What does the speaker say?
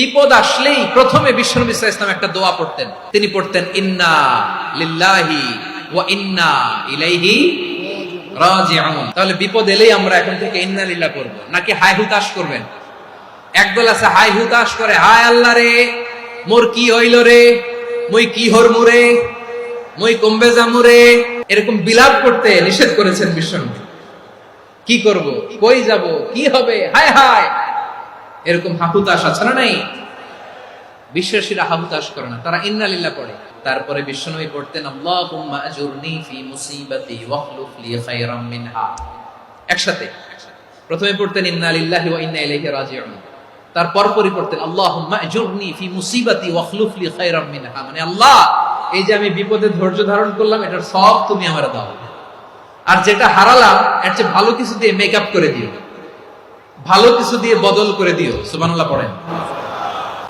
বিপদ আসলেই প্রথমে বিশ্বনবী সাল্লাল্লাহু আলাইহি ওয়াসাল্লাম একটা দোয়া পড়তেন। তিনি পড়তেন ইন্না লিল্লাহি ওয়া ইন্না ইলাইহি রাজিউন। তাহলে বিপদ এলেই আমরা এখন থেকে ইন্না লিল্লাহ করব, নাকি হায় হুতাশ করবেন? একদল আছে হায় হুতাশ করে, হায় আল্লাহ রে মোর কি হইল রে, মই কি হরমু রে, মই কমবে যামু রে, এরকম বিলাপ করতে নিষেধ করেছেন বিশ্বনবী। কি করব, কই যাব, কি হবে, হায় হায়, এরকম হাহুতাশ আছে না নাই? বিশ্বাসীরা হাহুতাশ করে না, তারা ইন্না লিল্লাহ পড়ে। তারপরে বিশ্বনবী পড়তেন আল্লাহুম্মা আজুরনি ফি মুসিবাতি ওয়াখলুফ লি খায়রাম মিনহা। একসাথে প্রথমে পড়তেন ইন্না লিল্লাহি ওয়া ইন্না ইলাইহি রাজিউন, তারপর পড়তেন আল্লাহুম্মা আজুরনি ফি মুসিবাতি ওয়াখলুফ লি খায়রাম মিনহা, মানে আল্লাহ এই যে আমি বিপদে ধৈর্য ধারণ করলাম এটার সব তুমি আমারে দাও, আর যেটা হারালাম এর চেয়ে ভালো কিছু দিয়ে মেকআপ করে দিও, ভালো কিছু দিয়ে বদল করে দিও। সুবহানাল্লাহ পড়েন।